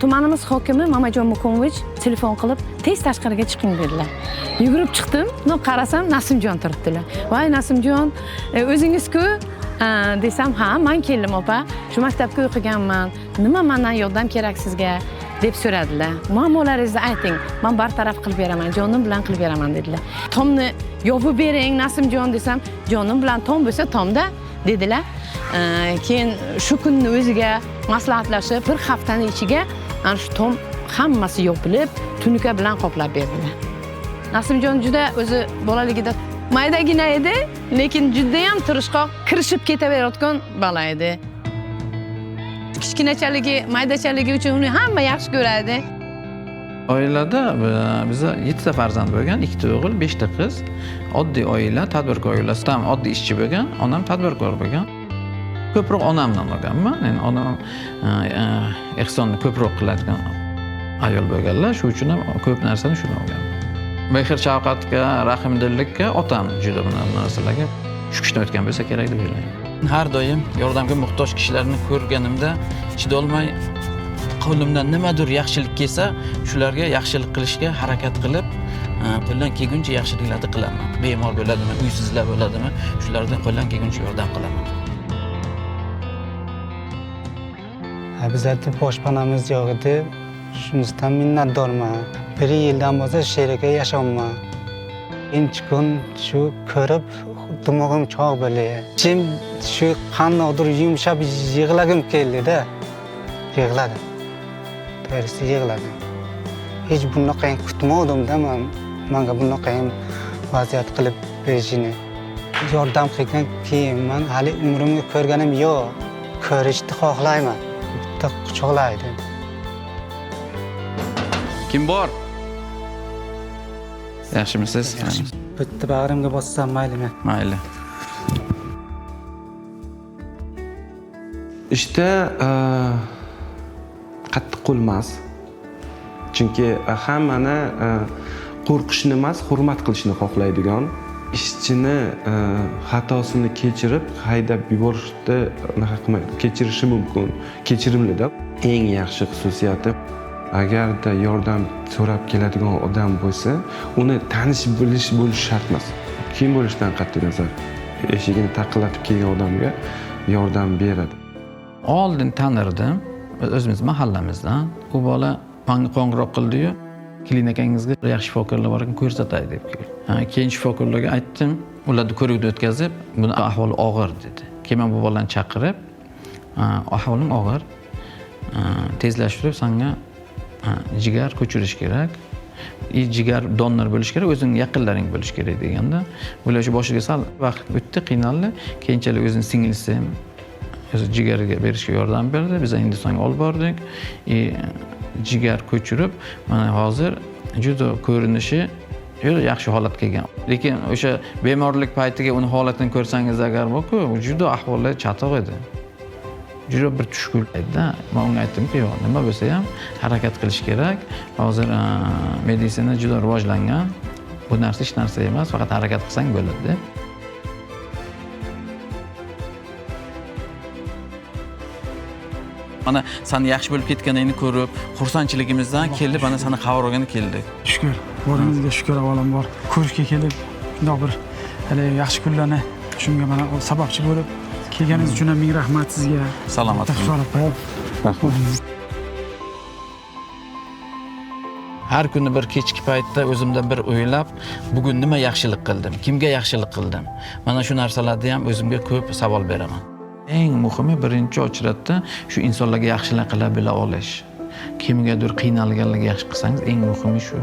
Tumanimiz hokimi Mamajon Mukomovich telefon qilib, tez tashqariga chiqing dedilar. Yugurib chiqdim, qarasam Nasimjon turibdilar. Voy Nasimjon, o'zingiz-ku desam, ha, men keldim opa. Shu maktabga o'qiganman. Nima mendan yordam kerak sizga? deb so'radilar. Muammolaringizni ayting, men bartaraf qilib beraman, jonim bilan qilib beraman dedilar. Tomni yopib bering Nasimjon desam, jonim bilan tom bo'lsa tomda dedilar. Keyin shu kunni o'ziga maslahatlashib, bir haftaning ichiga ana shu tom hammasi yopilib, tunuka bilan qoplab berdilar. Nasimjon juda o'zi bolaligida maydagina edi, lekin juda ham tirishqoq, kirishib ketaverayotgan bola edi. Kichkinachaligi, maydachaligi uchun uni hamma yaxshi ko'radi. Oilada bizda 7 ta farzand bo'lgan, 2 ta o'g'il, 5 ta qiz. Oddiy oila, tadbirkor oilasi, ham oddiy ishchi bo'lgan, onam tadbirkor bo'lgan. Ko'proq onamdan olganman. Men onam ehsonni ko'proq qiladigan ayol bo'lganlar, shu uchun ham ko'p narsani shundan olganman. Mehr shafqatga, rahmdillikka otam juda bu narsalarga shu kishini o'tgan bo'lsa kerak deb o'ylayman. Har doim yordamga muhtoj kishilarni ko'rganimda chidolmay qo'limdan nimadir yaxshilik kelsa, shularga yaxshilik qilishga harakat qilib, qo'ldan kelguncha yaxshiliklarni qilaman. Bemor bo'ladimi, uysizlar bo'ladimi, shulardan qo'ldan kelguncha yordam qilaman. Bizlarda boshpanamiz yo'q edi. Shunisidan minnatdorman. 1 yildan bo'lsa sherika yashayman. Birinchi kun shu ko'rib dumog'im cho'g' bo'ldi. Ichim shu qandaydir yumshab yig'lagim keldi-da. Yig'ladim. To'g'risi yig'ladim. Hech bunaqa kutmadim-da menga bunaqa vaziyat qilib berishini. Yordam qilgan keyin men hali umrimga ko'rganim yo'q. Ko'rishni xohlayman. Bitta quchoqlaydi. Kim bor? Yaxshimisiz? Bitta bag'rimga bossam maylimi? Mayli. İşte qattiq qo'lmas. Chunki hammani qo'rqishni emas, hurmat qilishni xohlaydigan, ishchini xatosini kechirib, haydab yuborishni kechirishi mumkin. Kechirimli-da. Eng yaxshi xususiyati agarda yordam so'rab keladigan odam bo'lsa, uni tanish bo'lish shart emas. Kim bo'lishidan qat'iy nazar, eshigini taqillatib kelgan odamga yordam beradi. Oldin tanirdim, o'zimiz mahallamizdan. U bola menga qo'ng'iroq qildi-yu, klinikangizga yaxshi shifokorlar bor ekan, ko'rsatay deb keldi. Keyin shifokorlarga aytdim, ularni ko'rikdan o'tkazib, buni ahvoli og'ir dedi. Keyin men bu bolani chaqirib, ahvoling og'ir, tezlashtirib senga jigar ko'chirish kerak. Jigar donor bo'lish kerak, o'zing yaqinlaring bo'lish kerak deganda, ular shu boshiga sal vaqt o'tdi, qiynaldi. Keyinchalik o'zining singlisi o'zi jigarga berishga yordam berdi. Biz Hindistonga olib bordik. Jigar ko'chirib, mana hozir juda ko'rinishi juda yaxshi holatga kelgan. Lekin o'sha bemorlik paytiga uni holatini ko'rsangiz agar bu-ku, juda ahvoli chatoq edi. Juda bir tushkul edi-da. Men unga aytdimki, yo'q, nima bo'lsa ham harakat qilish kerak. Hozir meditsina juda rivojlangan. Bu narsa hech narsa emas, faqat harakat qilsang bo'ladi. Mana seni yaxshi bo'lib ketganingni ko'rib, xursandchiligimizdan kelib, mana seni xabar olgani keldik. Shukr, Xudoyimizga shukr avvalambor. Ko'rishga kelib, bunday bir hali yaxshi kunlarni shunga mana sababchi bo'lib kelganingiz uchun ming rahmat sizga. Salomat bo'ling. Rahmat. Har kuni bir kechki paytda o'zimdan bir o'ylab, bugun nima yaxshilik qildim, kimga yaxshilik qildim. Mana shu narsalarni ham o'zimga ko'p savol beraman. Eng muhimi birinchi ochratda shu insonlarga yaxshilik qila bila olish. Kimgadir qiynalganlarga yaxshi qilsangiz, eng muhimi shu.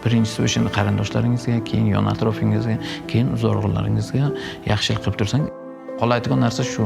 Birinchisi o'shani qarindoshlaringizga, keyin yon atrofingizga, keyin uzoqlaringizga yaxshilik qilib tursangiz, qoladigan narsa shu.